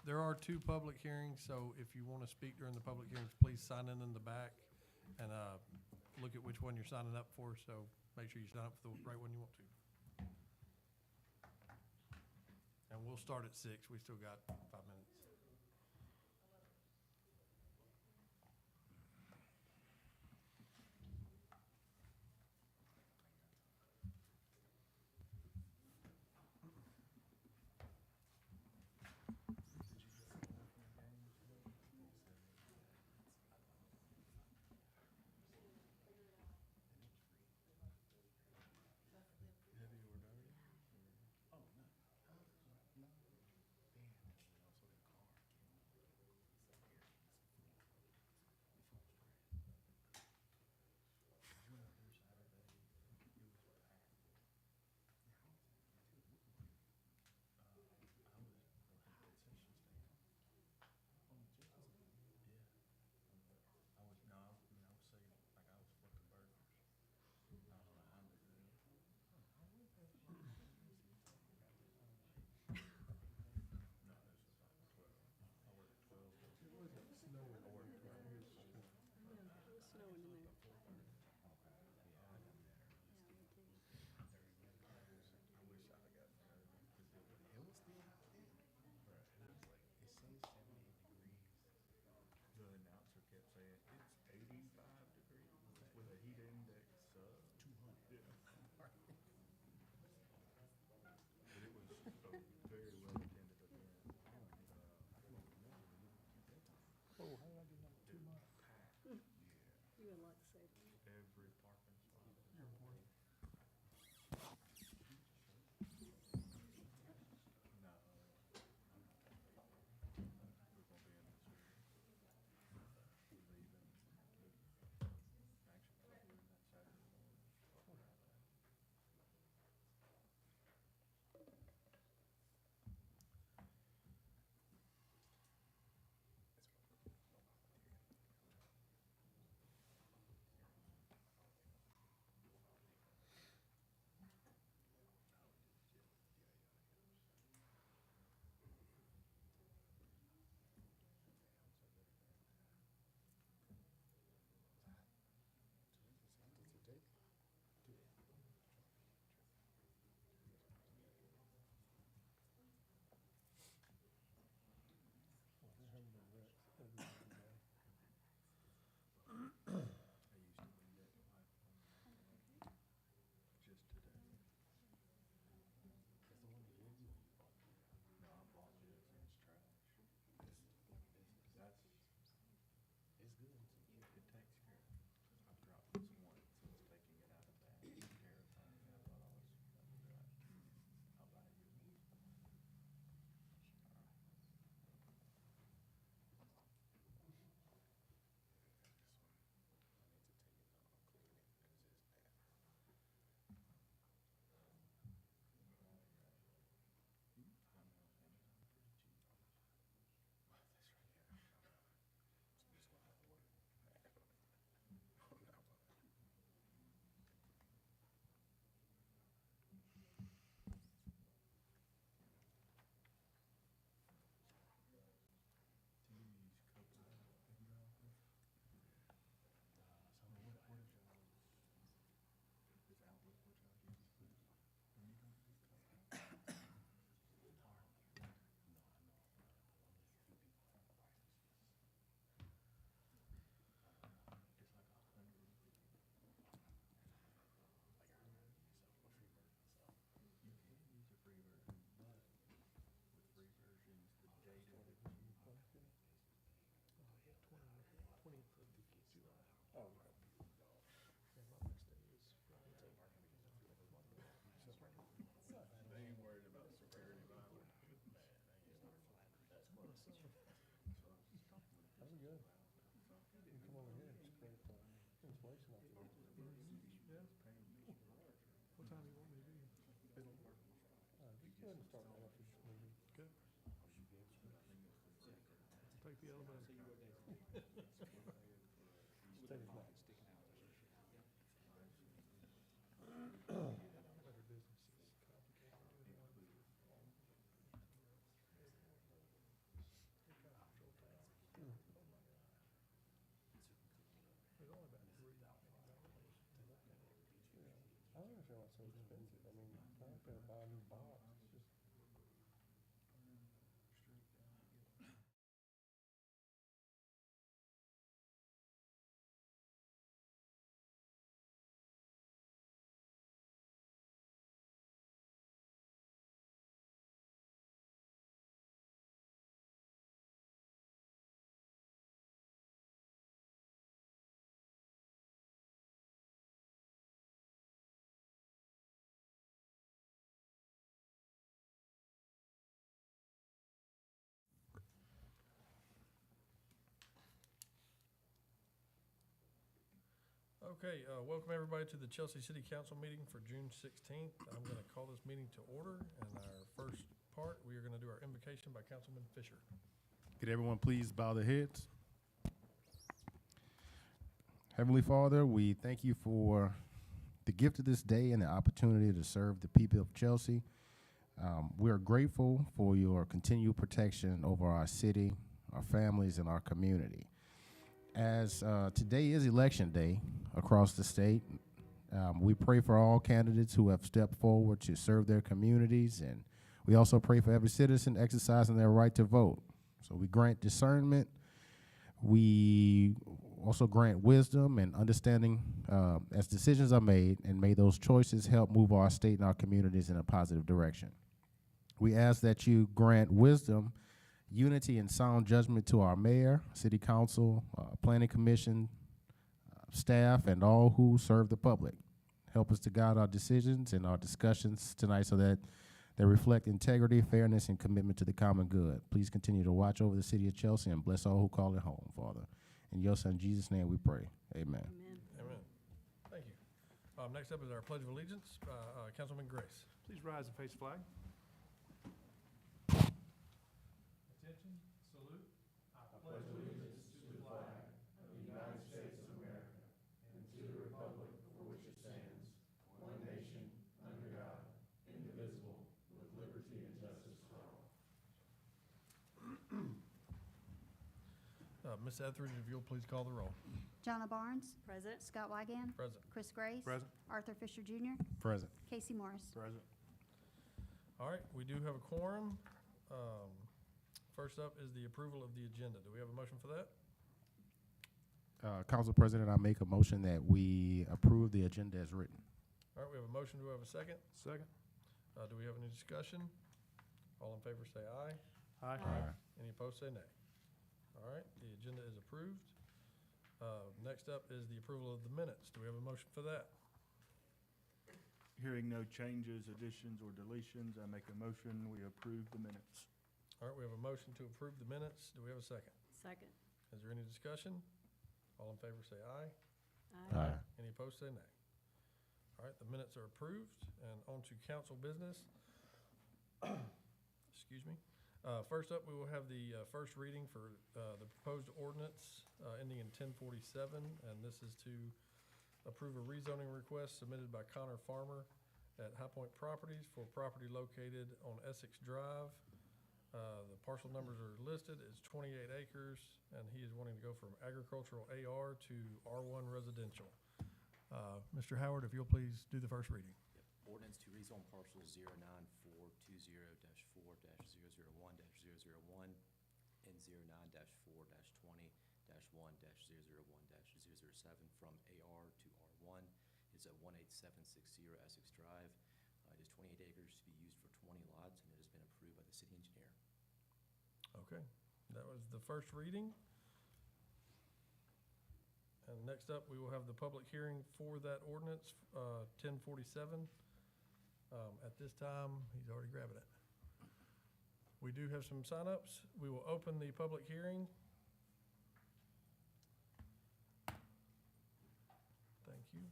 There are two public hearings, so if you want to speak during the public hearings, please sign in the back and look at which one you're signing up for, so make sure you sign up for the right one you want to. And we'll start at 6. We still got 5 minutes. You would like to say that. Take the elevator. so expensive. I mean, I ain't gonna buy a new box. It's just. Okay, welcome everybody to the Chelsea City Council meeting for June 16th. I'm going to call this meeting to order, and our first part, we are going to do our invocation by Councilman Fisher. Could everyone please bow their heads? Heavenly Father, we thank you for the gift of this day and the opportunity to serve the people of Chelsea. We are grateful for your continued protection over our city, our families, and our community. As today is election day across the state, we pray for all candidates who have stepped forward to serve their communities, and we also pray for every citizen exercising their right to vote. So we grant discernment. We also grant wisdom and understanding as decisions are made, and may those choices help move our state and our communities in a positive direction. We ask that you grant wisdom, unity, and sound judgment to our mayor, city council, planning commission, staff, and all who serve the public. Help us to guide our decisions and our discussions tonight so that they reflect integrity, fairness, and commitment to the common good. Please continue to watch over the city of Chelsea and bless all who call it home, Father. In your son Jesus' name we pray. Amen. Amen. Amen. Thank you. Next up is our Pledge of Allegiance, Councilman Grace. Please rise and face the flag. Attention, salute. I pledge allegiance to the flag of the United States of America and to the republic for which it stands, one nation, under God, indivisible, with liberty and justice for all. Ms. Etheridge, if you'll please call the roll. Jonna Barnes, Present. Scott Wygan, Present. Chris Grace, Present. Arthur Fisher Jr., Present. Casey Morris. Present. All right, we do have a quorum. First up is the approval of the agenda. Do we have a motion for that? Council President, I make a motion that we approve the agenda as written. All right, we have a motion. Do we have a second? Second. Do we have any discussion? All in favor say aye. Aye. Any opposed say nay. All right, the agenda is approved. Next up is the approval of the minutes. Do we have a motion for that? Hearing no changes, additions, or deletions, I make a motion, we approve the minutes. All right, we have a motion to approve the minutes. Do we have a second? Second. Is there any discussion? All in favor say aye. Aye. Any opposed say nay. All right, the minutes are approved, and on to council business. Excuse me. First up, we will have the first reading for the proposed ordinance ending in 1047, and this is to approve a rezoning request submitted by Connor Farmer at High Point Properties for property located on Essex Drive. The parcel numbers are listed. It's 28 acres, and he is wanting to go from agricultural AR to R1 residential. Mr. Howard, if you'll please do the first reading. Ordinance to rezone parcel 09420-4-001-001 and 09-4-20-1-001-007 from AR to R1 is at 18760 Essex Drive. It is 28 acres to be used for 20 lots, and it has been approved by the city engineer. Okay, that was the first reading. And next up, we will have the public hearing for that ordinance, 1047. At this time, he's already grabbing it. We do have some signups. We will open the public hearing. Thank you.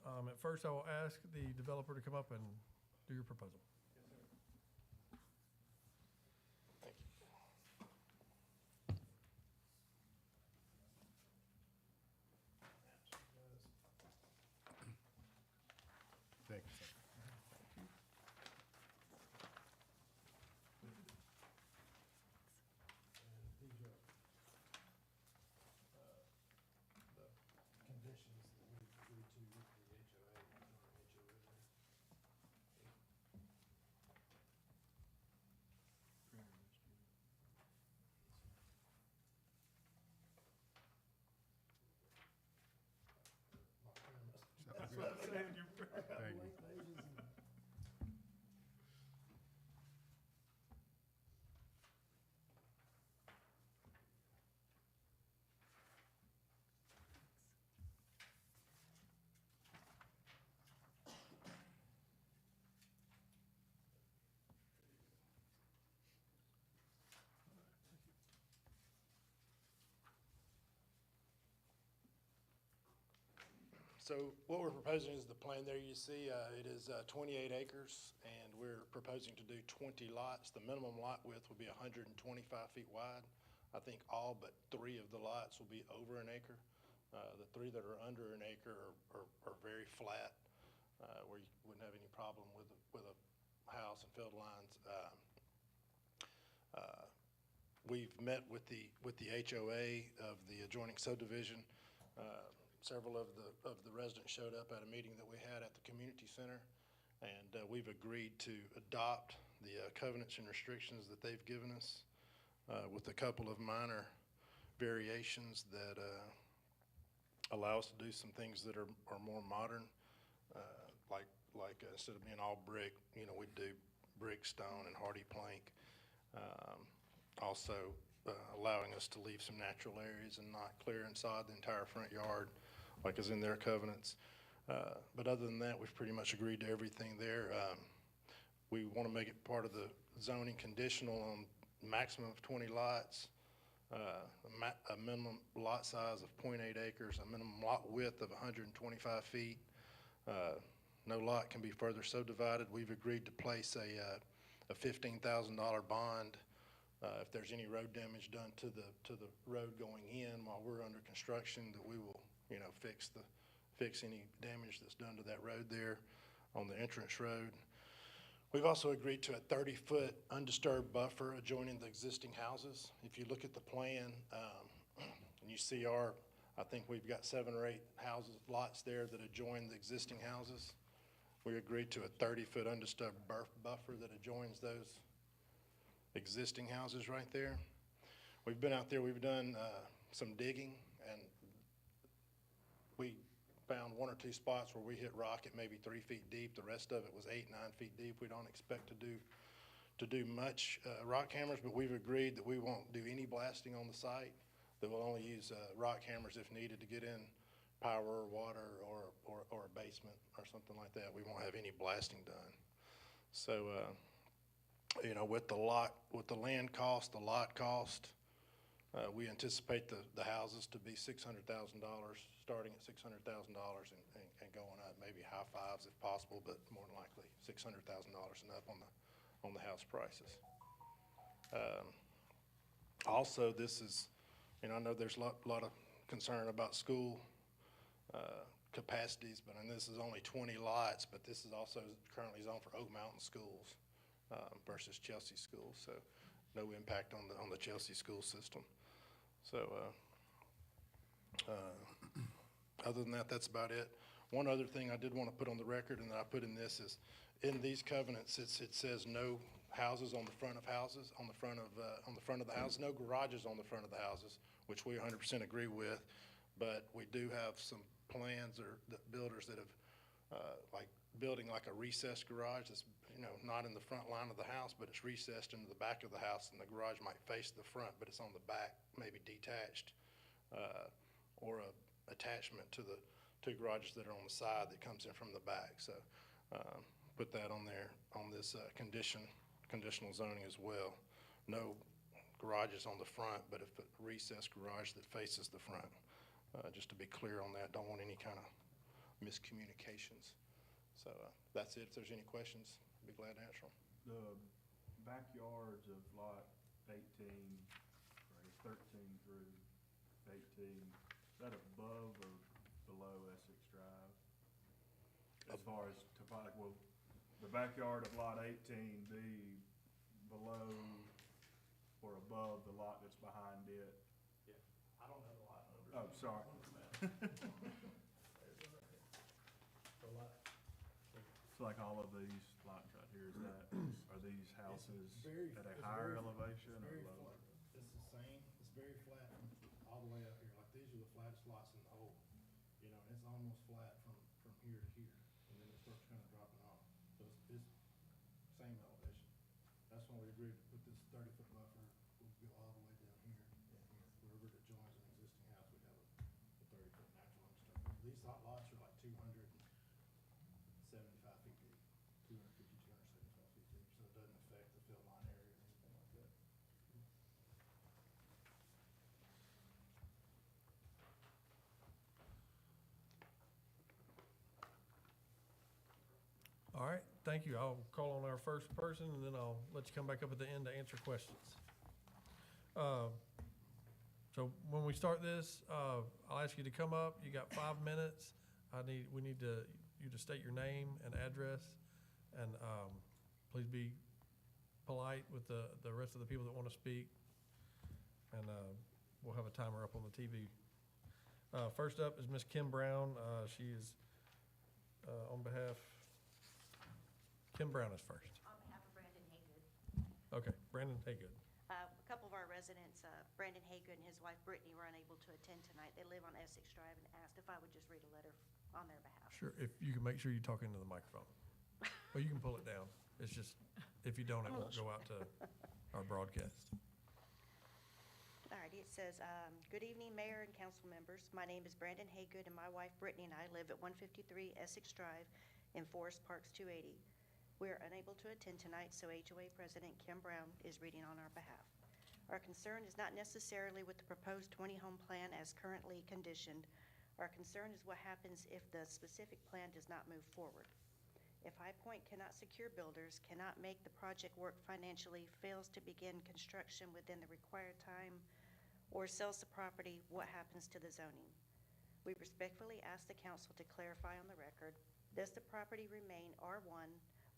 At first, I will ask the developer to come up and do your proposal. Thank you, sir. The conditions that we So what we're proposing is the plan there you see, it is 28 acres, and we're proposing to do 20 lots. The minimum lot width will be 125 feet wide. I think all but 3 of the lots will be over an acre. The 3 that are under an acre are very flat, where you wouldn't have any problem with a house and field lines. We've met with the HOA of the adjoining subdivision. Several of the residents showed up at a meeting that we had at the community center, and we've agreed to adopt the covenants and restrictions that they've given us, with a couple of minor variations that allow us to do some things that are more modern, like instead of being all brick, we do brick, stone, and hardy plank. Also allowing us to leave some natural areas and not clear inside the entire front yard like is in their covenants. But other than that, we've pretty much agreed to everything there. We want to make it part of the zoning conditional on maximum of 20 lots, a minimum lot size of 0.8 acres, a minimum lot width of 125 feet. No lot can be further subdivided. We've agreed to place a $15,000 bond if there's any road damage done to the road going in while we're under construction, that we will, fix any damage that's done to that road there on the entrance road. We've also agreed to a 30-foot undisturbed buffer adjoining the existing houses. If you look at the plan, and you see I think we've got 7 or 8 lots there that adjoin the existing houses. We agreed to a 30-foot undisturbed buffer that adjoins those existing houses right there. We've been out there, we've done some digging, and we found 1 or 2 spots where we hit rock at maybe 3 feet deep. The rest of it was 8, 9 feet deep. We don't expect to do much rock hammers, but we've agreed that we won't do any blasting on the site, that we'll only use rock hammers if needed to get in power or water or a basement or something like that. We won't have any blasting done. So, with the land cost, the lot cost, we anticipate the houses to be $600,000, starting at $600,000 and going up, maybe high fives if possible, but more than likely $600,000 and up on the house prices. Also, this is, I know there's a lot of concern about school capacities, but this is only 20 lots, but this is also currently zoned for Oak Mountain schools versus Chelsea schools, so no impact on the Chelsea school system. So other than that, that's about it. One other thing I did want to put on the record, and that I put in this, is in these covenants, it says no houses on the front of houses, on the front of the house, no garages on the front of the houses, which we 100% agree with. But we do have some plans or the builders that have like building like a recessed garage that's not in the front line of the house, but it's recessed into the back of the house, and the garage might face the front, but it's on the back, maybe detached, or a attachment to the 2 garages that are on the side that comes in from the back. So put that on there on this conditional zoning as well. No garages on the front, but a recessed garage that faces the front. Just to be clear on that, don't want any kind of miscommunications. So that's it. If there's any questions, I'd be glad to answer them. The backyards of lot 18, 13 through 18, is that above or below Essex Drive? As far as topography, will the backyard of lot 18 be below or above the lot that's behind it? Yeah, I don't know the lot number. Oh, sorry. So like all of these lots right here, are these houses at a higher elevation or lower? It's the same, it's very flat from all the way up here, like these are the flattest lots in the whole, it's almost flat from here to here, and then it starts kind of dropping off. So it's same elevation. That's why we agreed to put this 30-foot buffer, we'll go all the way down here, and here, wherever it joins an existing house, we have a 30-foot natural undisturbed. These lots are like 275 feet deep, 250, 275 feet deep, so it doesn't affect the field line area or anything like that. thank you. I'll call on our first person, and then I'll let you come back up at the end to answer questions. So when we start this, I'll ask you to come up. You got 5 minutes. We need you to state your name and address, and please be polite with the rest of the people that want to speak. And we'll have a timer up on the TV. First up is Miss Kim Brown. She is on behalf. Kim Brown is first. On behalf of Brandon Haygood. Okay, Brandon Haygood. A couple of our residents, Brandon Haygood and his wife Brittany, were unable to attend tonight. They live on Essex Drive and asked if I would just read a letter on their behalf. Sure, if you can make sure you talk into the microphone. Well, you can pull it down. It's just, if you don't, it won't go out to our broadcast. All righty, it says, "Good evening, Mayor and council members. My name is Brandon Haygood, and my wife Brittany and I live at 153 Essex Drive in Forest Parks 280. We are unable to attend tonight, so HOA President Kim Brown is reading on our behalf. Our concern is not necessarily with the proposed 20-home plan as currently conditioned. Our concern is what happens if the specific plan does not move forward. If High Point cannot secure builders, cannot make the project work financially, fails to begin construction within the required time, or sells the property, what happens to the zoning? We respectfully ask the council to clarify on the record, does the property remain R1,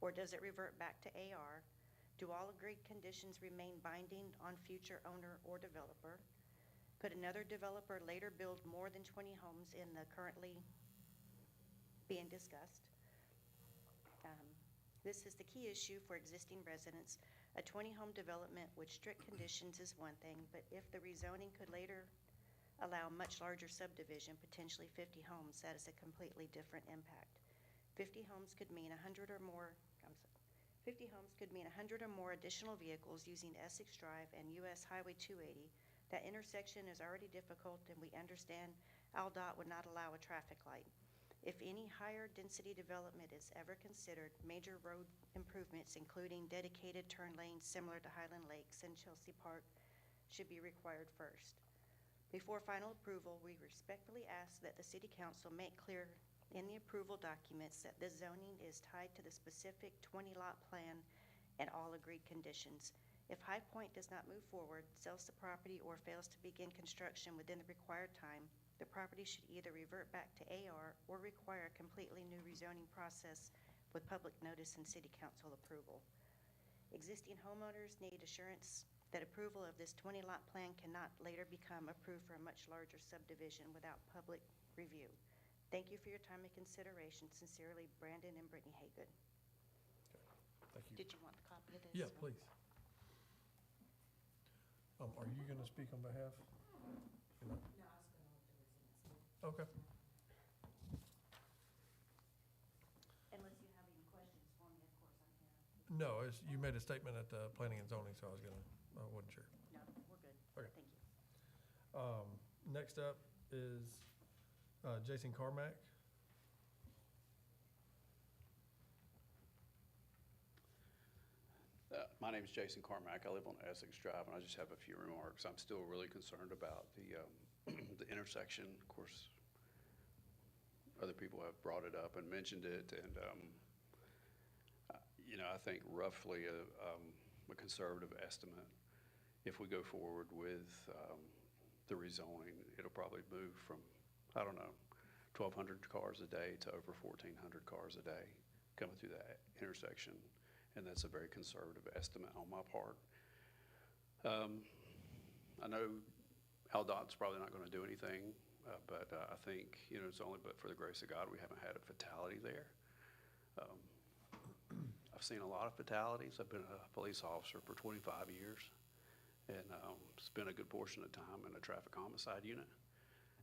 or does it revert back to AR? Do all agreed conditions remain binding on future owner or developer? Could another developer later build more than 20 homes in the currently being discussed? This is the key issue for existing residents. A 20-home development with strict conditions is one thing, but if the rezoning could later allow a much larger subdivision, potentially 50 homes, that is a completely different impact. 50 homes could mean 100 or more additional vehicles using Essex Drive and US Highway 280. That intersection is already difficult, and we understand AlDOT would not allow a traffic light. If any higher density development is ever considered, major road improvements, including dedicated turn lanes similar to Highland Lakes and Chelsea Park, should be required first. Before final approval, we respectfully ask that the City Council make clear in the approval documents that this zoning is tied to the specific 20-lot plan and all agreed conditions. If High Point does not move forward, sells the property, or fails to begin construction within the required time, the property should either revert back to AR or require a completely new rezoning process with public notice and City Council approval. Existing homeowners need assurance that approval of this 20-lot plan cannot later become approved for a much larger subdivision without public review. Thank you for your time and consideration. Sincerely, Brandon and Brittany Haygood. Thank you. Did you want the copy of this? Yeah, please. Are you going to speak on behalf? No, I was going to let the residents. Okay. Unless you have any questions for me, of course, I'm here. No, you made a statement at the planning and zoning, so I wasn't sure. No, we're good. Okay. Thank you. Next up is Jason Carmack. My name is Jason Carmack. I live on Essex Drive, and I just have a few remarks. I'm still really concerned about the the intersection. Of course, other people have brought it up and mentioned it, and I think roughly a conservative estimate, if we go forward with the rezoning, it'll probably move from, 1,200 cars a day to over 1,400 cars a day coming through that intersection. And that's a very conservative estimate on my part. I know AlDOT's probably not going to do anything, but I think, it's only but for the grace of God we haven't had a fatality there. I've seen a lot of fatalities. I've been a police officer for 25 years, and spent a good portion of time in a traffic homicide unit.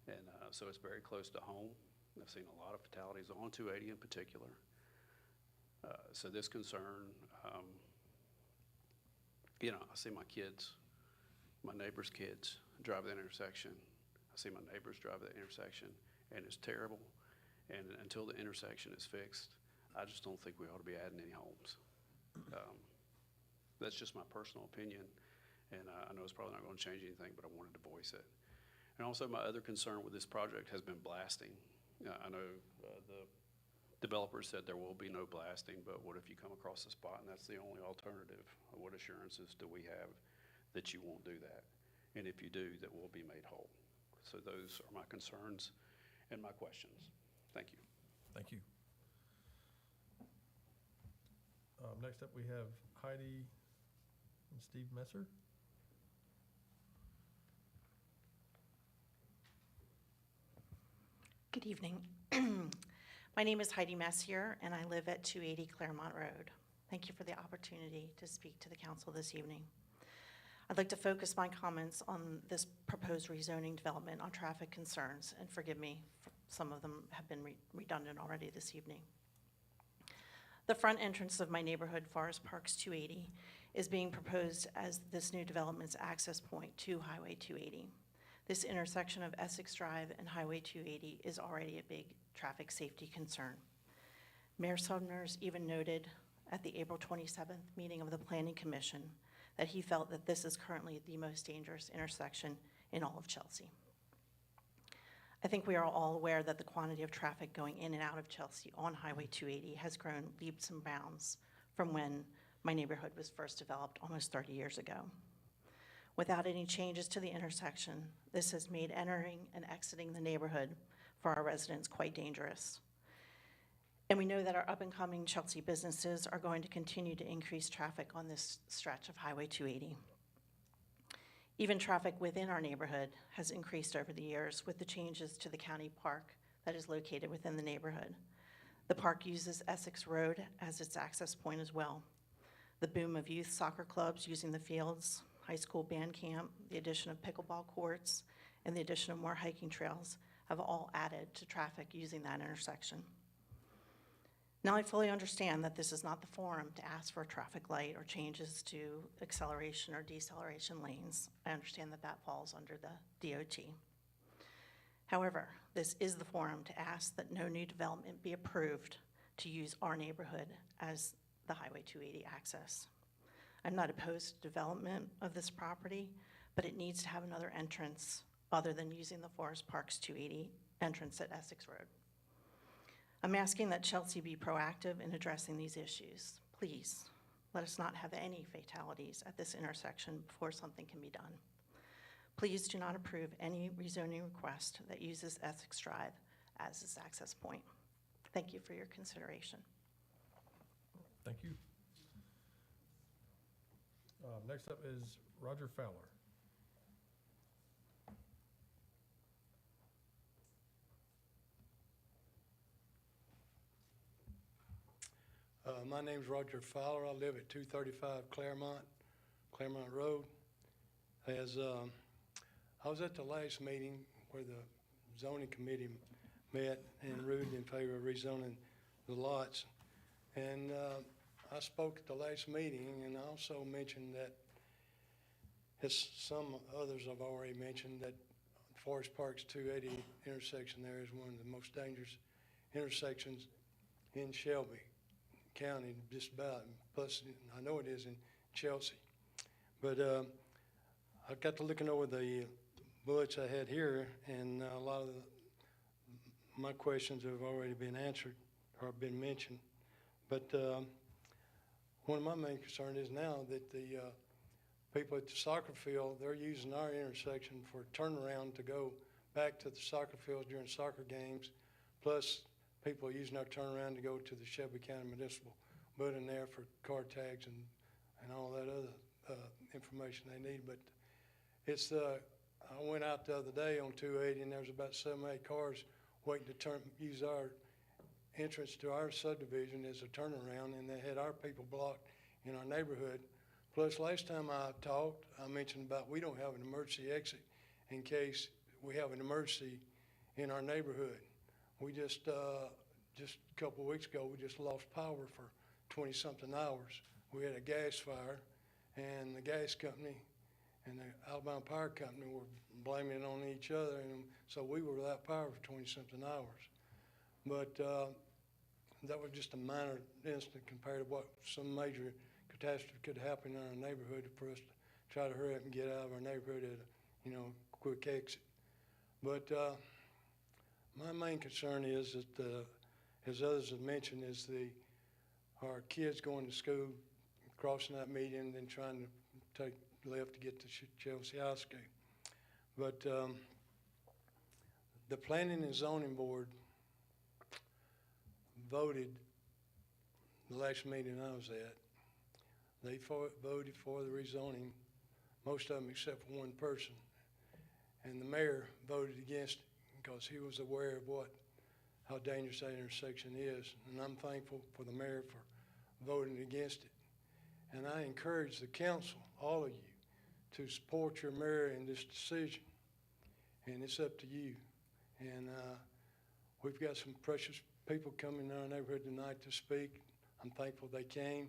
And so it's very close to home. I've seen a lot of fatalities on 280 in particular. So this concern, I see my kids, my neighbors' kids drive the intersection. I see my neighbors drive the intersection, and it's terrible. And until the intersection is fixed, I just don't think we ought to be adding any homes. That's just my personal opinion, and I know it's probably not going to change anything, but I wanted to voice it. And also, my other concern with this project has been blasting. I know the developer said there will be no blasting, but what if you come across a spot and that's the only alternative? What assurances do we have that you won't do that? And if you do, that we'll be made whole. So those are my concerns and my questions. Thank you. Thank you. Next up, we have Heidi and Steve Messer. Good evening. My name is Heidi Messier, and I live at 280 Claremont Road. Thank you for the opportunity to speak to the council this evening. I'd like to focus my comments on this proposed rezoning development on traffic concerns, and forgive me, some of them have been redundant already this evening. The front entrance of my neighborhood, Forest Parks 280, is being proposed as this new development's access point to Highway 280. This intersection of Essex Drive and Highway 280 is already a big traffic safety concern. Mayor Sumner's even noted at the April 27th meeting of the Planning Commission that he felt that this is currently the most dangerous intersection in all of Chelsea. I think we are all aware that the quantity of traffic going in and out of Chelsea on Highway 280 has grown leaps and bounds from when my neighborhood was first developed almost 30 years ago. Without any changes to the intersection, this has made entering and exiting the neighborhood for our residents quite dangerous. And we know that our up-and-coming Chelsea businesses are going to continue to increase traffic on this stretch of Highway 280. Even traffic within our neighborhood has increased over the years with the changes to the county park that is located within the neighborhood. The park uses Essex Road as its access point as well. The boom of youth soccer clubs using the fields, high school band camp, the addition of pickleball courts, and the addition of more hiking trails have all added to traffic using that intersection. Now, I fully understand that this is not the forum to ask for a traffic light or changes to acceleration or deceleration lanes. I understand that that falls under the DOT. However, this is the forum to ask that no new development be approved to use our neighborhood as the Highway 280 access. I'm not opposed to development of this property, but it needs to have another entrance other than using the Forest Parks 280 entrance at Essex Road. I'm asking that Chelsea be proactive in addressing these issues. Please, let us not have any fatalities at this intersection before something can be done. Please do not approve any rezoning request that uses Essex Drive as its access point. Thank you for your consideration. Thank you. Next up is Roger Fowler. My name's Roger Fowler. I live at 235 Claremont Road. I was at the last meeting where the zoning committee met and ruled in favor of rezoning the lots. And I spoke at the last meeting, and I also mentioned that, as some others have already mentioned, that Forest Parks 280 intersection there is one of the most dangerous intersections in Shelby County, just about. Plus, I know it is in Chelsea. But I got to looking over the bullets I had here, and a lot of my questions have already been answered or been mentioned. But one of my main concerns is now that the people at the soccer field, they're using our intersection for turnaround to go back to the soccer fields during soccer games, plus people are using our turnaround to go to the Shelby County Municipal building there for car tags and all that other information they need. But it's I went out the other day on 280, and there was about 7 or 8 cars waiting to use our entrance to our subdivision as a turnaround, and they had our people blocked in our neighborhood. Plus, last time I talked, I mentioned about we don't have an emergency exit in case we have an emergency in our neighborhood. We just a couple of weeks ago, we just lost power for 20-something hours. We had a gas fire, and the gas company and the Alabama Power Company were blaming it on each other, and so we were without power for 20-something hours. But that was just a minor incident compared to what some major catastrophe could happen in our neighborhood for us to try to hurry up and get out of our neighborhood at a quick exit. But my main concern is that as others have mentioned, is our kids going to school, crossing that median, and then trying to take left to get to Chelsea High School. But the Planning and Zoning Board voted the last meeting I was at. They voted for the rezoning, most of them except for one person. And the mayor voted against it because he was aware of how dangerous that intersection is. And I'm thankful for the mayor for voting against it. And I encourage the council, all of you, to support your mayor in this decision. And it's up to you. And we've got some precious people coming in our neighborhood tonight to speak. I'm thankful they came.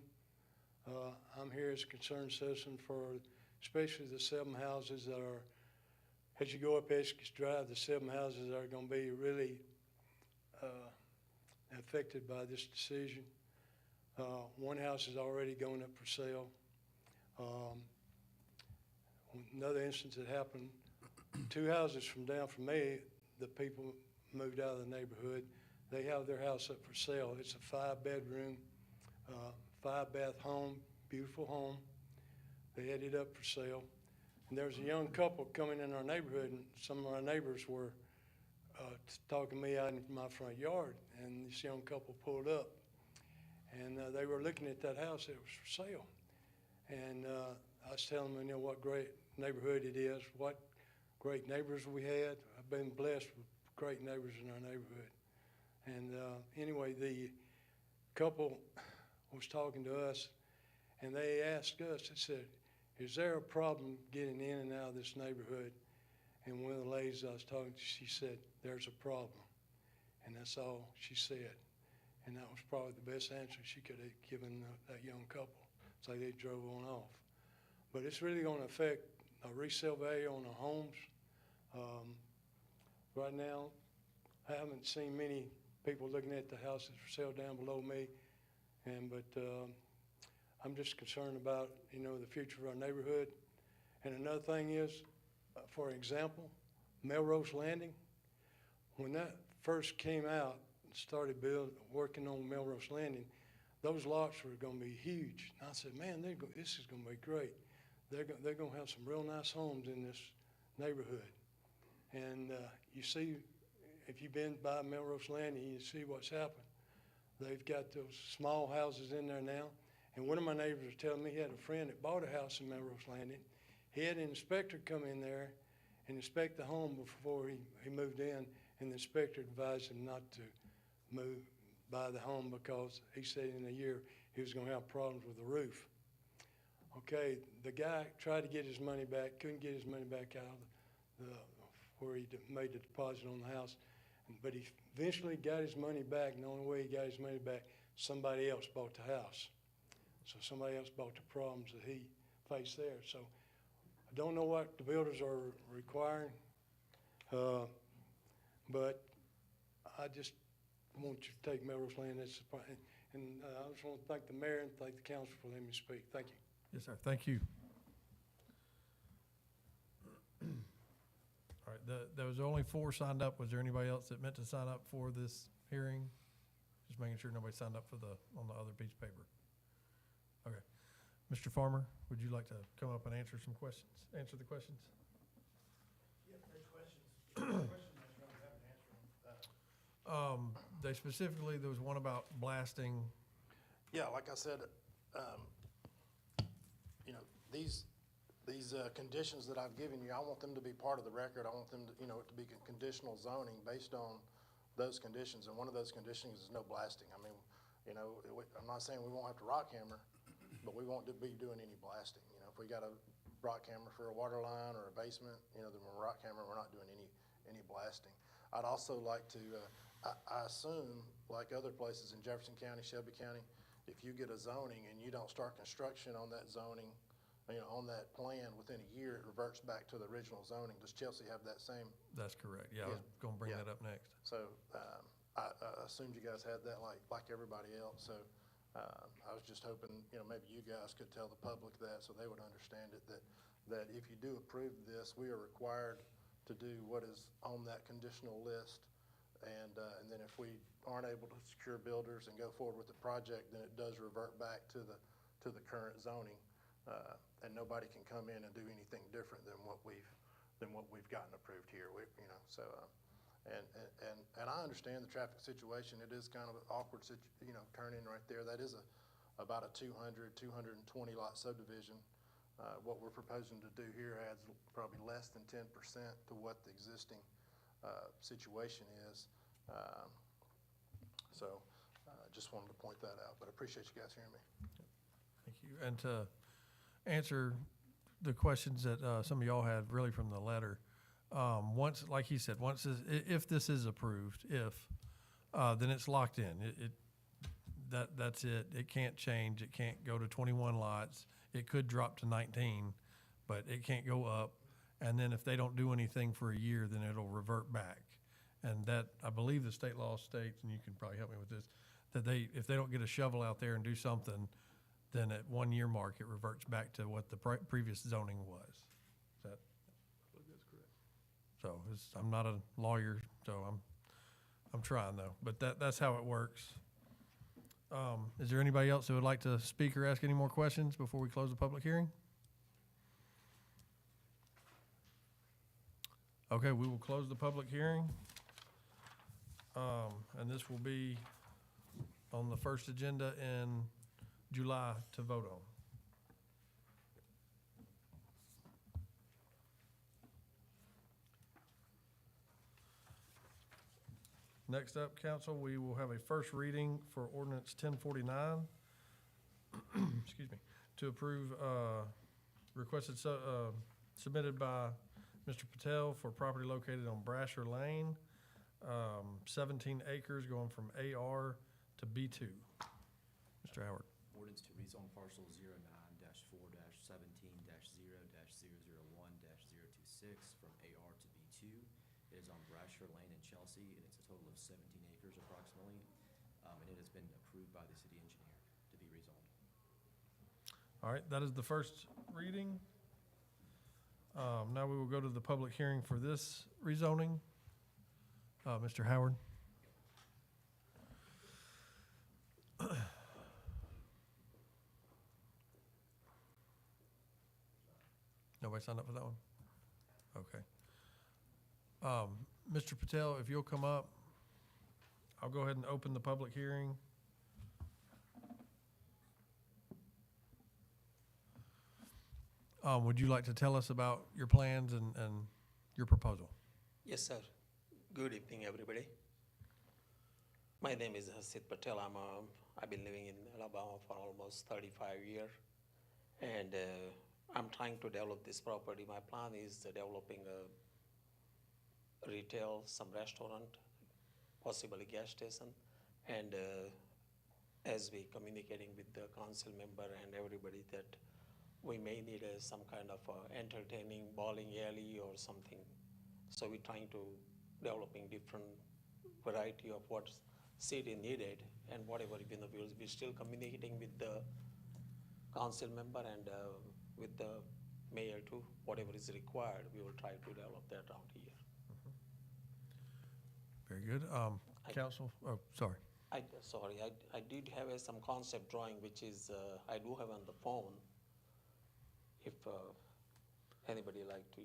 I'm here as a concerned citizen for especially the 7 houses that are, as you go up Essex Drive, the 7 houses that are going to be really affected by this decision. One house is already going up for sale. Another instance that happened, 2 houses down from me, the people moved out of the neighborhood. They have their house up for sale. It's a 5-bedroom, 5-bath home, beautiful home. They had it up for sale. And there's a young couple coming in our neighborhood, and some of our neighbors were talking to me out in my front yard, and this young couple pulled up. And they were looking at that house that was for sale. And I was telling them, what great neighborhood it is, what great neighbors we had. I've been blessed with great neighbors in our neighborhood. And anyway, the couple was talking to us, and they asked us, they said, is there a problem getting in and out of this neighborhood? And one of the ladies I was talking to, she said, there's a problem. And that's all she said. And that was probably the best answer she could have given that young couple. So they drove on off. But it's really going to affect a resale value on the homes. Right now, I haven't seen many people looking at the houses for sale down below me. But I'm just concerned about, the future of our neighborhood. And another thing is, for example, Melrose Landing. When that first came out and started working on Melrose Landing, those lots were going to be huge. And I said, man, this is going to be great. They're going to have some real nice homes in this neighborhood. And you see, if you've been by Melrose Landing, you see what's happened. They've got those small houses in there now. And one of my neighbors was telling me he had a friend that bought a house in Melrose Landing. He had an inspector come in there and inspect the home before he moved in, and the inspector advised him not to buy the home because he said in a year he was going to have problems with the roof. Okay, the guy tried to get his money back, couldn't get his money back out of where he made the deposit on the house, but he eventually got his money back, and the only way he got his money back, somebody else bought the house. So somebody else bought the problems that he faced there. So I don't know what the builders are requiring, but I just want you to take Melrose Land. And I just want to thank the mayor and thank the council for letting me speak. Thank you. Yes, sir. Thank you. All right, there was only 4 signed up. Was there anybody else that meant to sign up for this hearing? Just making sure nobody signed up on the other piece of paper. Okay. Mr. Farmer, would you like to come up and answer the questions? Yeah, there's questions. They specifically, there was one about blasting. Yeah, like I said, these conditions that I've given you, I want them to be part of the record. I want them to, it to be conditional zoning based on those conditions. And one of those conditions is no blasting. I mean, I'm not saying we won't have to rock hammer, but we won't be doing any blasting. If we got a rock hammer for a water line or a basement, then we're rock hammer, we're not doing any blasting. I'd also like to, I assume, like other places in Jefferson County, Shelby County, if you get a zoning and you don't start construction on that zoning, on that plan within a year, it reverts back to the original zoning. Does Chelsea have that same? That's correct. Yeah, I was going to bring that up next. So I assumed you guys had that like everybody else. So I was just hoping, maybe you guys could tell the public that so they would understand it, that if you do approve this, we are required to do what is on that conditional list. And then if we aren't able to secure builders and go forward with the project, then it does revert back to the current zoning. And nobody can come in and do anything different than what we've gotten approved here. And I understand the traffic situation. It is kind of an awkward turn-in right there. That is about a 220 lot subdivision. What we're proposing to do here adds probably less than 10% to what the existing situation is. Just wanted to point that out, but I appreciate you guys hearing me. Thank you. And to answer the questions that some of y'all had really from the letter, once, like he said, if this is approved, then it's locked in. That's it. It can't change. It can't go to 21 lots. It could drop to 19, but it can't go up. And then if they don't do anything for a year, then it'll revert back. And that, I believe the state law states, and you can probably help me with this, that if they don't get a shovel out there and do something, then at 1 year mark, it reverts back to what the previous zoning was. Is that? I believe that's correct. So I'm not a lawyer, so I'm trying though, but that's how it works. Is there anybody else who would like to speak or ask any more questions before we close the public hearing? Okay, we will close the public hearing. And this will be on the first agenda in July to vote on. Next up, council, we will have a first reading for ordinance 1049. Excuse me, to approve requested submitted by Mr. Patel for property located on Brasher Lane, 17 acres going from AR to B2. Mr. Howard. Ordinance to rezone parcel 09-4-17-0-001-026 from AR to B2. It is on Brasher Lane in Chelsea, and it's a total of 17 acres approximately. And it has been approved by the city engineer to be rezoned. All right, that is the first reading. Now we will go to the public hearing for this rezoning. Mr. Howard. Nobody signed up for that one? Okay. Mr. Patel, if you'll come up, I'll go ahead and open the public hearing. Would you like to tell us about your plans and your proposal? Yes, sir. Good evening, everybody. My name is Hasid Patel. I've been living in Alabama for almost 35 years, and I'm trying to develop this property. My plan is developing a retail, some restaurant, possibly gas station, and as we communicating with the council member and everybody that we may need some kind of entertaining bowling alley or something. So we're trying to developing different variety of what city needed and whatever, we're still communicating with the council member and with the mayor too. Whatever is required, we will try to develop that around here. Very good. Council, oh, sorry. I did have some concept drawing, which is, I do have on the phone. If anybody like to,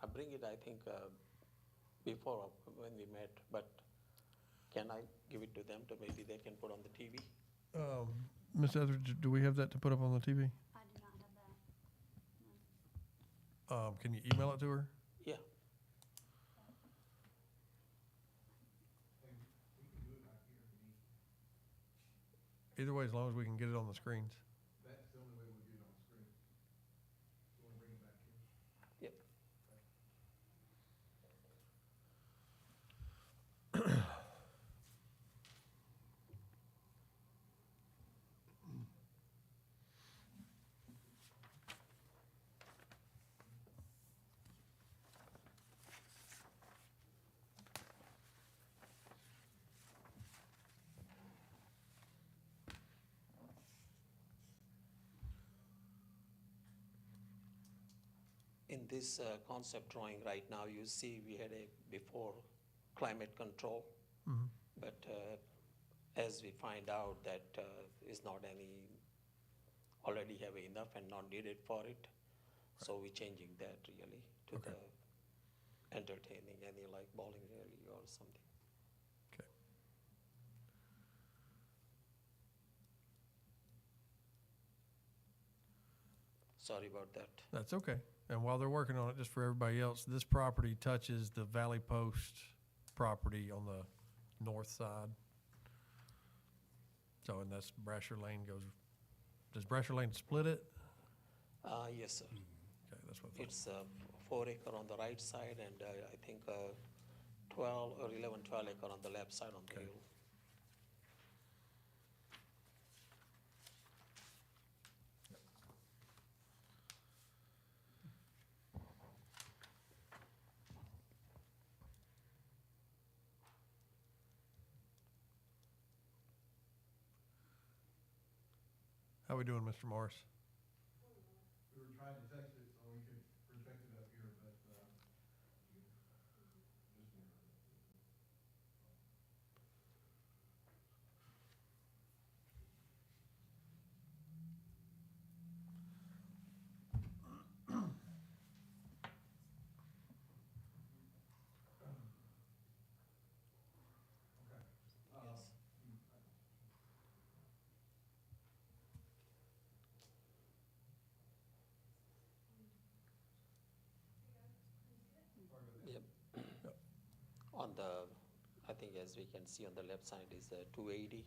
I bring it, I think, before when we met, but can I give it to them to maybe they can put on the TV? Ms. Etheridge, do we have that to put up on the TV? I do not have that. No. Can you email it to her? Yeah. Either way, as long as we can get it on the screens. That's the only way we get it on the screen. You want to bring it back here? Yep. In this concept drawing right now, you see we had a before climate control. but as we find out that is not any, already have enough and not needed for it, so we're changing that really to Okay. the entertaining, any like bowling alley or something. Okay. Sorry about that. That's okay. And while they're working on it, just for everybody else, this property touches the Valley Post property on the north side. So, and that's Brasher Lane goes, does Brasher Lane split it? Yes, sir. Okay, that's what I thought. It's 4 acre on the right side and I think 12 or 11, 12 acre on the left side on the Okay. hill. How we doing, Mr. Morris? We were trying to text it so we could project it up here, but, Yep. On the, I think as we can see on the left side is 280.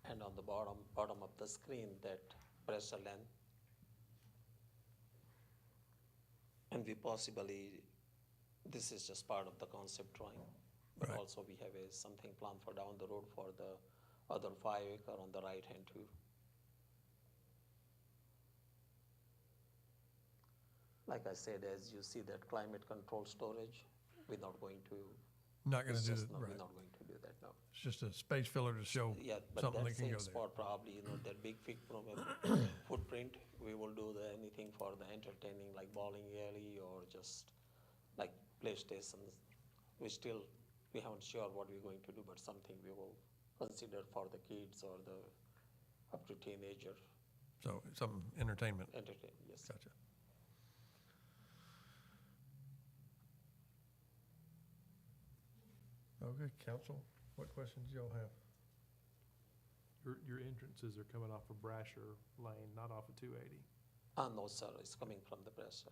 And on the bottom of the screen, that pressure length. And we possibly, this is just part of the concept drawing, but Right. also we have something planned for down the road for the other 5 acre on the right hand too. Like I said, as you see that climate control storage, we're not going to. Not gonna it's do just it, not- right. We're not going to do that, no. It's just a space filler to show Yeah, but something that that can go same there. spot probably, that big footprint, we will do anything for the entertaining, like bowling alley or just like PlayStations. We haven't sure what we're going to do, but something we will consider for the kids or the up to teenager So, some entertainment. entertain, yes. Gotcha. Okay, council, what questions do y'all have? Your entrances are coming off of Brasher Lane, not off of 280. No, sir, it's coming from the pressure.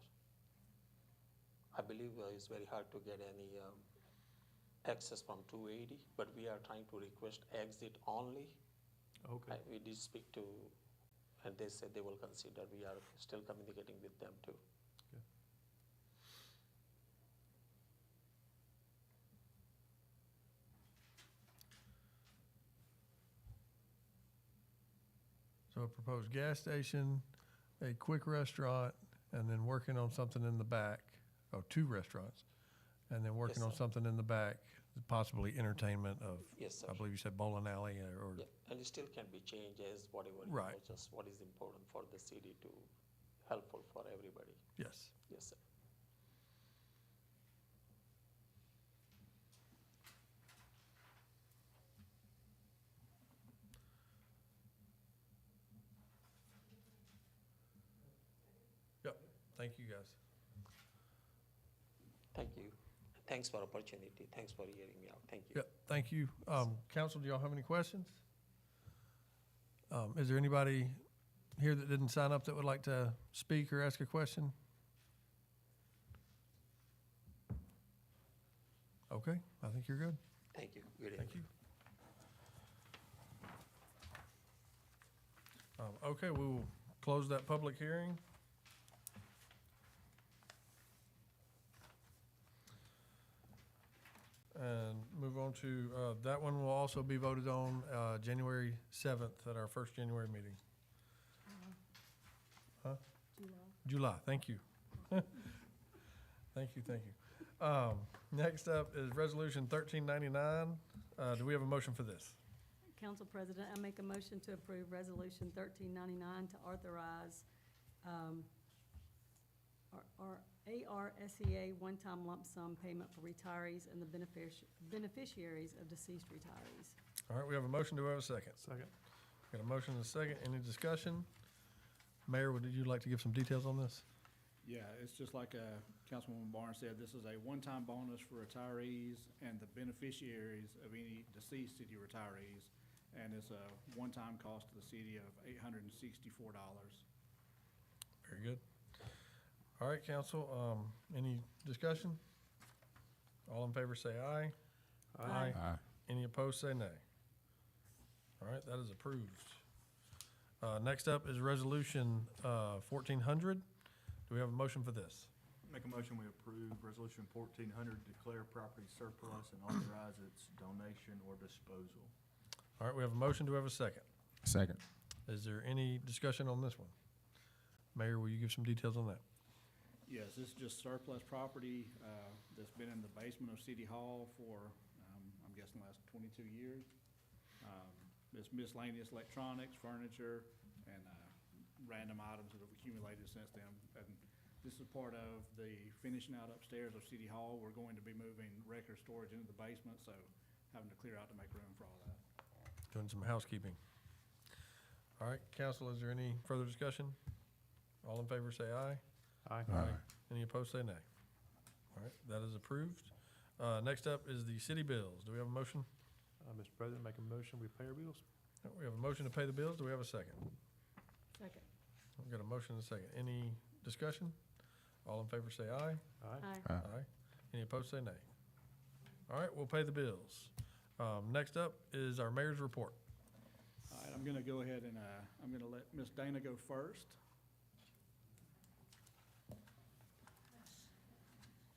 I believe it's very hard to get any access from 280, but we are trying to request exit only. Okay. We did speak to, and they said they will consider, we are still communicating with them too. So a proposed gas station, a quick restaurant, and then working on something in the back. Oh, 2 restaurants. And then working Yes, on sir. something in the back, possibly entertainment of, Yes, sir. I believe you said bowling alley or, Yeah, and it still can be changed as whatever, Right. just what is important for the city to helpful for everybody. yes. Yes, sir. Yep, thank you guys. Thank you. Thanks for opportunity. Thanks for hearing me out. Thank you. Yep, thank you. Council, do y'all have any questions? Is there anybody here that didn't sign up that would like to speak or ask a question? Okay, I think you're good. Thank you. Good Thank evening. you. Okay, we will close that public hearing. And move on to, that one will also be voted on January 7th at our first January meeting. Huh? July, thank you. Thank you, thank you. Next up is Resolution 1399. Do we have a motion for this? Council President, I make a motion to approve Resolution 1399 to authorize ARSEA one-time lump sum payment for retirees and the beneficiaries of deceased retirees. All right, we have a motion. Do we have a second? Second. Got a motion and a second. Any discussion? Mayor, would you like to give some details on this? Yeah, it's just like Councilwoman Barnes said, this is a one-time bonus for retirees and the beneficiaries of any deceased city retirees. And it's a one-time cost to the city of $864. Very good. All right, council, any discussion? All in favor say aye. Aye. Any opposed, say nay. All right, that is approved. Next up is Resolution 1400. Do we have a motion for this? Make a motion, we approve Resolution 1400, declare property surplus and authorize its donation or disposal. All right, we have a motion. Do we have a second? Second. Is there any discussion on this one? Mayor, will you give some details on that? Yes, this is just surplus property that's been in the basement of City Hall for, I'm guessing, the last 22 years. It's miscellaneous electronics, furniture, and random items that have accumulated since then. And this is part of the finishing out upstairs of City Hall. We're going to be moving record storage into the basement, so having to clear out to make room for all that. Doing some housekeeping. All right, council, is there any further discussion? All in favor say aye. Aye. Any opposed, say nay. All right, that is approved. Next up is the city bills. Do we have a motion? Mr. President, make a motion, we pay our bills. We have a motion to pay the bills. Do we have a second? Second. We've got a motion and a second. Any discussion? All in favor say aye. Aye. Aye. Any opposed, say nay. All right, we'll pay the bills. Next up is our mayor's report. All right, I'm going to go ahead and I'm going to let Ms. Dana go first.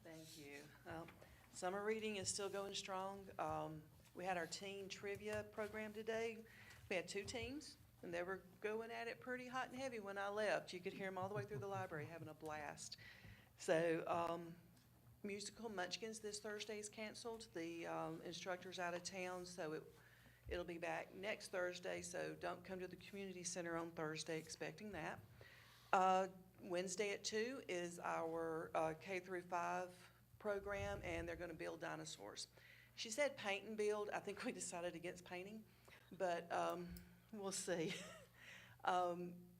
Thank you. Summer reading is still going strong. We had our teen trivia program today. We had 2 teams, and they were going at it pretty hot and heavy when I left. You could hear them all the way through the library having a blast. So musical Munchkins this Thursday is canceled. The instructor's out of town, so it'll be back next Thursday, so don't come to the community center on Thursday expecting that. Wednesday at 2 is our K-5 program, and they're going to build dinosaurs. She said paint and build. I think we decided against painting, but we'll see.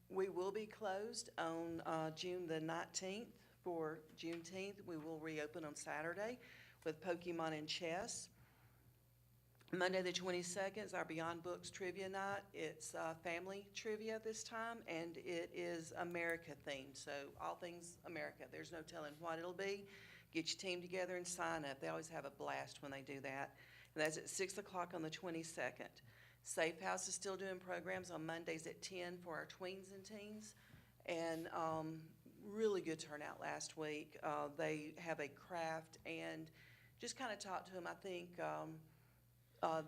We will be closed on June the 19th for Juneteenth. We will reopen on Saturday with Pokemon and chess. Monday the 22nd is our Beyond Books Trivia Night. It's family trivia this time, and it is America themed, so all things America. There's no telling what it'll be. Get your team together and sign up. They always have a blast when they do that. And that's at 6 o'clock on the 22nd. Safe House is still doing programs on Mondays at 10 for our tweens and teens. And really good turnout last week. They have a craft and just kind of talk to them. I think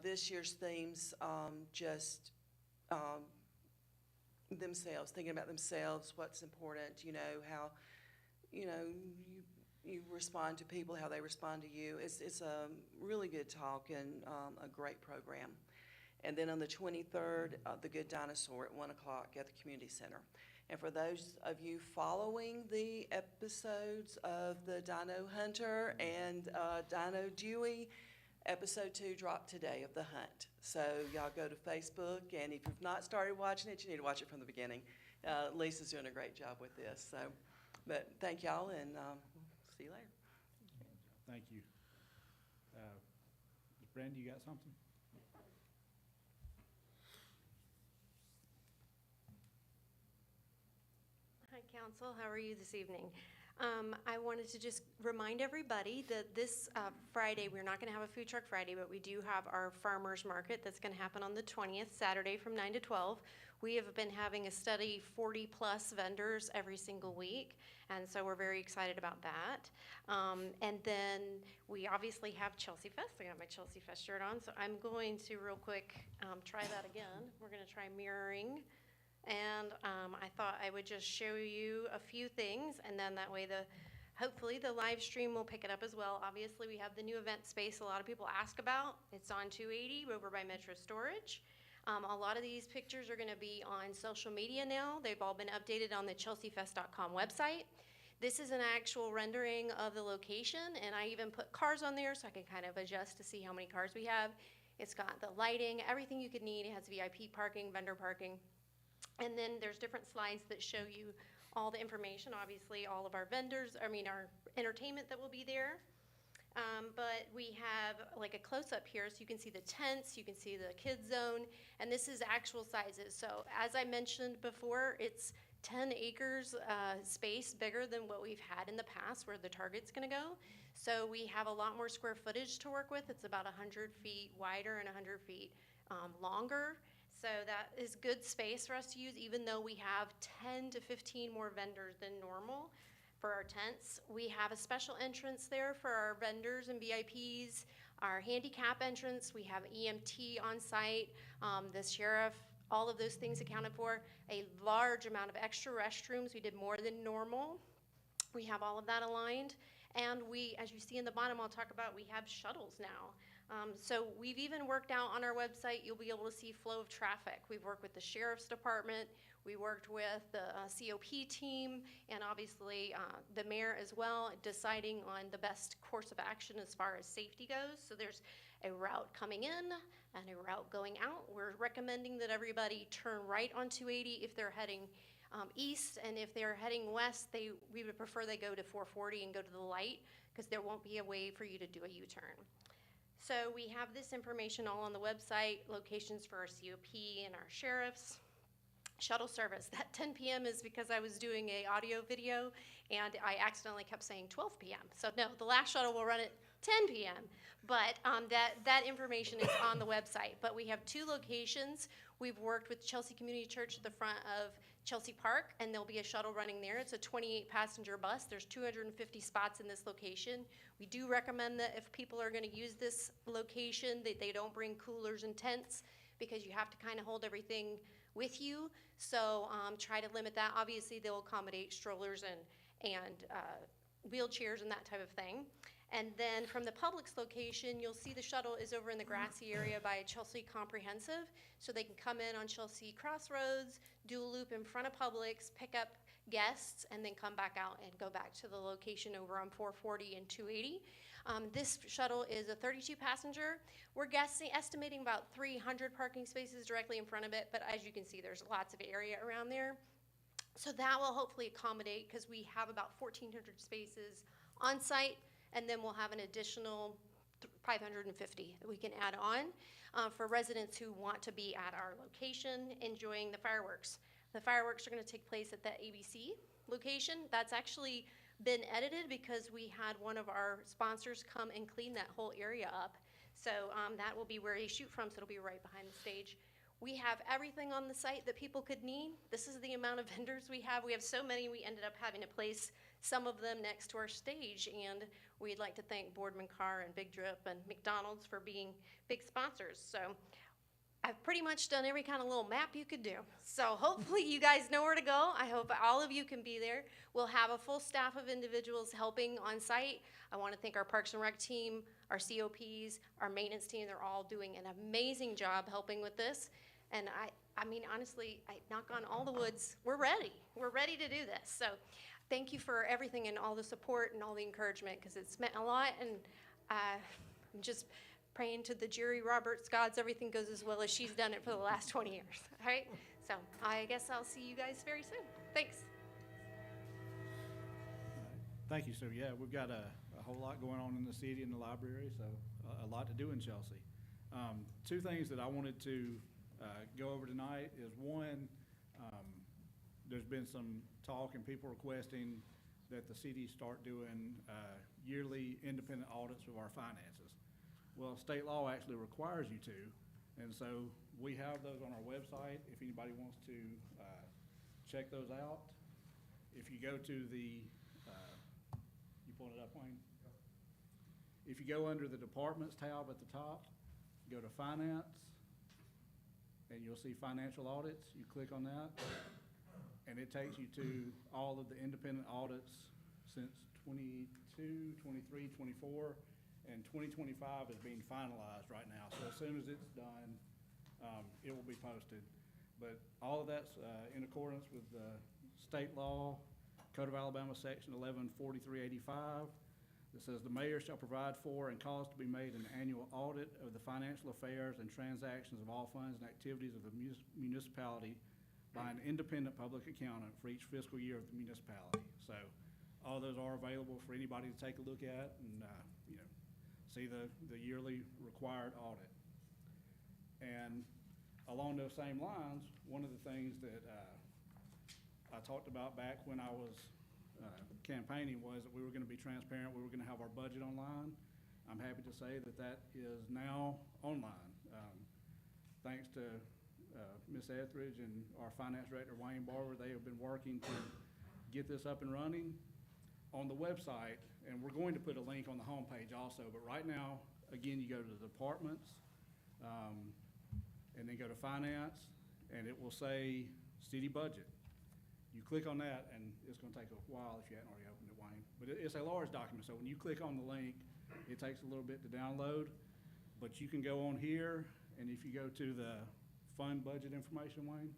this year's themes just themselves, thinking about themselves, what's important, you know, how, you know, you respond to people, how they respond to you. It's a really good talk and a great program. And then on the 23rd, The Good Dinosaur at 1 o'clock at the community center. And for those of you following the episodes of the Dino Hunter and Dino Dewey, episode 2 dropped today of The Hunt. So y'all go to Facebook, and if you've not started watching it, you need to watch it from the beginning. Lisa's doing a great job with this. So, but thank y'all, and see you later. Thank you. Brandy, you got something? Hi, Council. How are you this evening? I wanted to just remind everybody that this Friday, we're not going to have a Food Truck Friday, but we do have our farmers market that's going to happen on the 20th, Saturday from 9 to 12. We have been having a steady 40-plus vendors every single week, and so we're very excited about that. And then we obviously have Chelsea Fest. I got my Chelsea Fest shirt on, so I'm going to real quick try that again. We're going to try mirroring. And I thought I would just show you a few things, and then that way hopefully the live stream will pick it up as well. Obviously, we have the new event space a lot of people ask about. It's on 280 over by Metro Storage. A lot of these pictures are going to be on social media now. They've all been updated on the chelseafest.com website. This is an actual rendering of the location, and I even put cars on there so I can kind of adjust to see how many cars we have. It's got the lighting, everything you could need. It has VIP parking, vendor parking. And then there's different slides that show you all the information, obviously, all of our vendors, our entertainment that will be there. But we have like a close-up here, so you can see the tents, you can see the kids zone, and this is actual sizes. So as I mentioned before, it's 10 acres space bigger than what we've had in the past where the Target's gonna go. So we have a lot more square footage to work with. It's about 100 feet wider and 100 feet longer. So that is good space for us to use, even though we have 10 to 15 more vendors than normal for our tents. We have a special entrance there for our vendors and VIPs, our handicap entrance. We have EMT on site, the sheriff, all of those things accounted for. A large amount of extra restrooms. We did more than normal. We have all of that aligned. And we, as you see in the bottom, I'll talk about, we have shuttles now. So we've even worked out on our website, you'll be able to see flow of traffic. We've worked with the sheriff's department, we worked with the COP team, and obviously the mayor as well, deciding on the best course of action as far as safety goes. So there's a route coming in and a route going out. We're recommending that everybody turn right on 280 if they're heading east, and if they're heading west, we would prefer they go to 440 and go to the light, because there won't be a way for you to do a U-turn. So we have this information all on the website, locations for our COP and our sheriffs. Shuttle service, that 10 p.m. is because I was doing a audio video and I accidentally kept saying 12 p.m. So no, the last shuttle will run at 10 p.m. But that information is on the website. But we have 2 locations. We've worked with Chelsea Community Church at the front of Chelsea Park, and there'll be a shuttle running there. It's a 28-passenger bus. There's 250 spots in this location. We do recommend that if people are going to use this location, that they don't bring coolers and tents, because you have to kind of hold everything with you. So try to limit that. Obviously, they'll accommodate strollers and wheelchairs and that type of thing. And then from the Publix location, you'll see the shuttle is over in the grassy area by Chelsea Comprehensive. So they can come in on Chelsea Crossroads, do a loop in front of Publix, pick up guests, and then come back out and go back to the location over on 440 and 280. This shuttle is a 32-passenger. We're estimating about 300 parking spaces directly in front of it, but as you can see, there's lots of area around there. So that will hopefully accommodate, because we have about 1,400 spaces on site, and then we'll have an additional 550 that we can add on for residents who want to be at our location enjoying the fireworks. The fireworks are going to take place at the ABC location. That's actually been edited because we had one of our sponsors come and clean that whole area up. So that will be where they shoot from, so it'll be right behind the stage. We have everything on the site that people could need. This is the amount of vendors we have. We have so many, we ended up having to place some of them next to our stage, and we'd like to thank Boardman Car and Big Drip and McDonald's for being big sponsors. So I've pretty much done every kind of little map you could do. So hopefully you guys know where to go. I hope all of you can be there. We'll have a full staff of individuals helping on site. I want to thank our Parks and Rec team, our COPs, our maintenance team. They're all doing an amazing job helping with this. And I mean, honestly, I knock on all the woods. We're ready. We're ready to do this. So thank you for everything and all the support and all the encouragement, because it's meant a lot. And I'm just praying to the Jerry Roberts gods everything goes as well as she's done it for the last 20 years. All right? So I guess I'll see you guys very soon. Thanks. Thank you, Sue. Yeah, we've got a whole lot going on in the city and the library, so a lot to do in Chelsea. 2 things that I wanted to go over tonight is, one, there's been some talk and people requesting that the city start doing yearly independent audits of our finances. Well, state law actually requires you to, and so we have those on our website if anybody wants to check those out. If you go to the, you pulling it up, Wayne? If you go under the departments tab at the top, go to finance, and you'll see financial audits. You click on that, and it takes you to all of the independent audits since 22, 23, 24, and 2025 is being finalized right now. So as soon as it's done, it will be posted. But all of that's in accordance with state law, Code of Alabama, Section 114385, that says the mayor shall provide for and cause to be made an annual audit of the financial affairs and transactions of all funds and activities of the municipality by an independent public accountant for each fiscal year of the municipality. So all those are available for anybody to take a look at and, see the yearly required audit. And along those same lines, one of the things that I talked about back when I was campaigning was that we were going to be transparent, we were going to have our budget online. I'm happy to say that that is now online. Thanks to Ms. Etheridge and our finance director, Wayne Barber, they have been working to get this up and running on the website, and we're going to put a link on the homepage also, but right now, again, you go to the departments, and then go to finance, and it will say city budget. You click on that, and it's gonna take a while if you hadn't already opened it, Wayne. But it's a large document, so when you click on the link, it takes a little bit to download. But you can go on here, and if you go to the fund budget information, Wayne,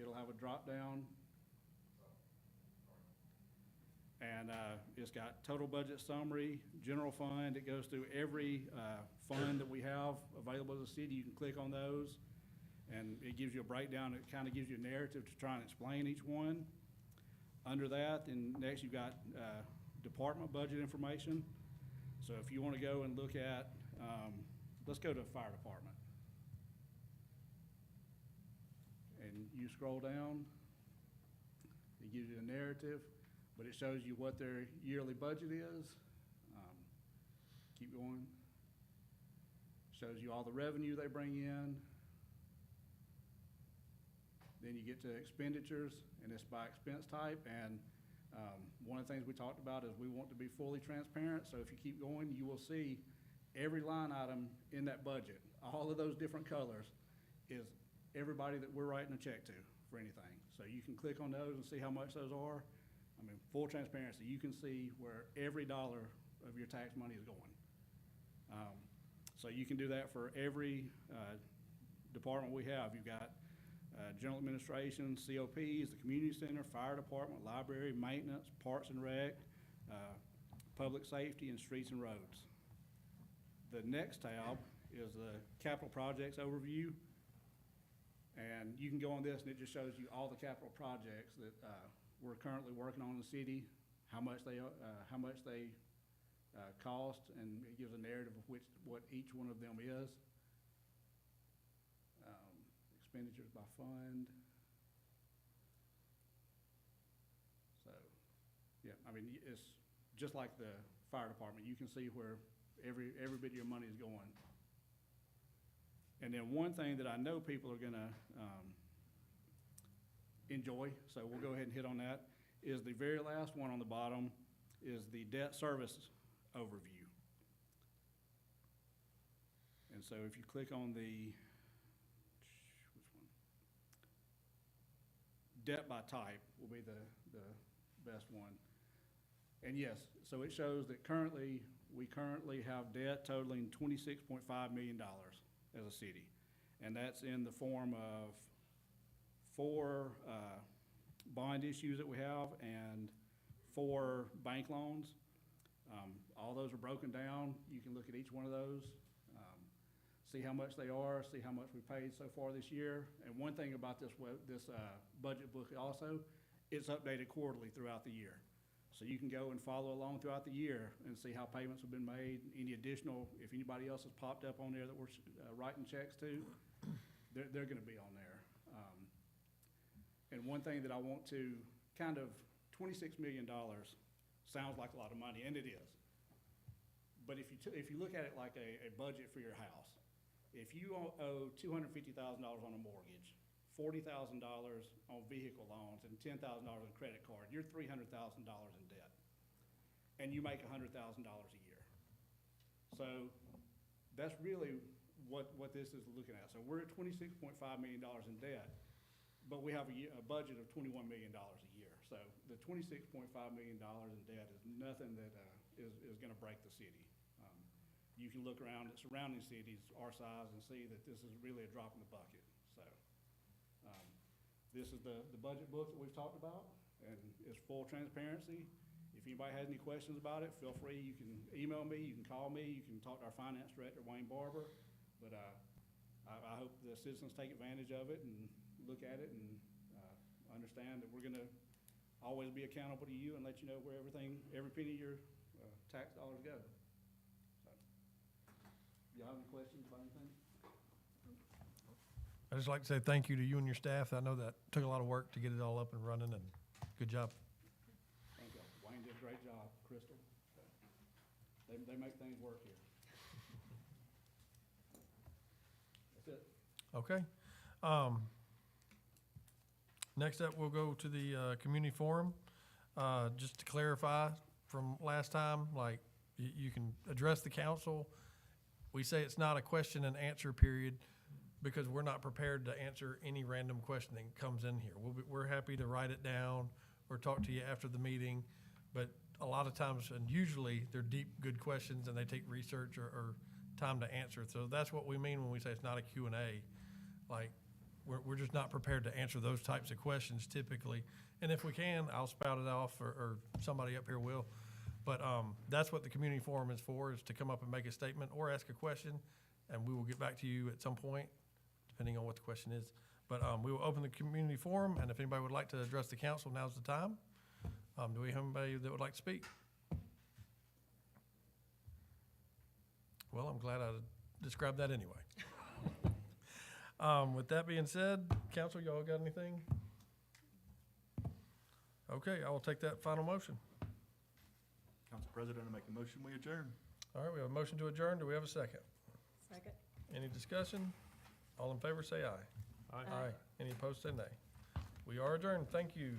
it'll have a drop down. And it's got total budget summary, general fund. It goes through every fund that we have available to the city. You can click on those, and it gives you a breakdown. It kind of gives you a narrative to try and explain each one. Under that, then next you've got department budget information. So if you want to go and look at, let's go to fire department. And you scroll down, it gives you a narrative, but it shows you what their yearly budget is. Keep going. Shows you all the revenue they bring in. Then you get to expenditures, and it's by expense type. And one of the things we talked about is we want to be fully transparent. So if you keep going, you will see every line item in that budget. All of those different colors is everybody that we're writing a check to for anything. So you can click on those and see how much those are. I mean, full transparency. You can see where every dollar of your tax money is going. So you can do that for every department we have. You've got general administration, COPs, the community center, fire department, library, maintenance, parks and rec, public safety, and streets and roads. The next tab is the capital projects overview. And you can go on this, and it just shows you all the capital projects that we're currently working on in the city, how much they cost, and it gives a narrative of what each one of them is. Expenditures by fund. So, yeah, I mean, it's just like the fire department. You can see where every bit of your money is going. And then one thing that I know people are gonna enjoy, so we'll go ahead and hit on that, is the very last one on the bottom is the debt service overview. And so if you click on the, which one? Debt by type will be the best one. And yes, so it shows that we currently have debt totaling $26.5 million as a city. And that's in the form of 4 bond issues that we have and 4 bank loans. All those are broken down. You can look at each one of those, see how much they are, see how much we paid so far this year. And one thing about this budget book also, it's updated quarterly throughout the year. So you can go and follow along throughout the year and see how payments have been made, any additional, if anybody else has popped up on there that we're writing checks to, they're gonna be on there. And one thing that I want to kind of, $26 million sounds like a lot of money, and it is. But if you look at it like a budget for your house, if you owe $250,000 on a mortgage, $40,000 on vehicle loans, and $10,000 on credit card, you're $300,000 in debt. And you make $100,000 a year. So that's really what this is looking at. So we're at $26.5 million in debt, but we have a budget of $21 million a year. So the $26.5 million in debt is nothing that is gonna break the city. You can look around at surrounding cities our size and see that this is really a drop in the bucket. So This is the budget book that we've talked about, and it's full transparency. If anybody has any questions about it, feel free, you can email me, you can call me, you can talk to our finance director, Wayne Barber. But I hope the citizens take advantage of it and look at it and understand that we're gonna always be accountable to you and let you know where every penny of your tax dollars go. So, y'all have any questions about anything? I'd just like to say thank you to you and your staff. I know that took a lot of work to get it all up and running, and good job. Thank you. Wayne did a great job, Crystal. They make things work here. That's it. Okay. Next up, we'll go to the community forum. Just to clarify from last time, like, you can address the council. We say it's not a question and answer period because we're not prepared to answer any random question that comes in here. We're happy to write it down or talk to you after the meeting, but a lot of times, and usually, they're deep, good questions, and they take research or time to answer. So that's what we mean when we say it's not a Q&A. Like, we're just not prepared to answer those types of questions typically. And if we can, I'll spout it off, or somebody up here will. But that's what the community forum is for, is to come up and make a statement or ask a question, and we will get back to you at some point, depending on what the question is. But we will open the community forum, and if anybody would like to address the council, now's the time. Do we have anybody that would like to speak? Well, I'm glad I described that anyway. With that being said, council, y'all got anything? Okay, I will take that final motion. Council President, I make a motion, we adjourn. All right, we have a motion to adjourn. Do we have a second? Second. Any discussion? All in favor, say aye. Aye. Aye. Any opposed, say nay. We are adjourned. Thank you.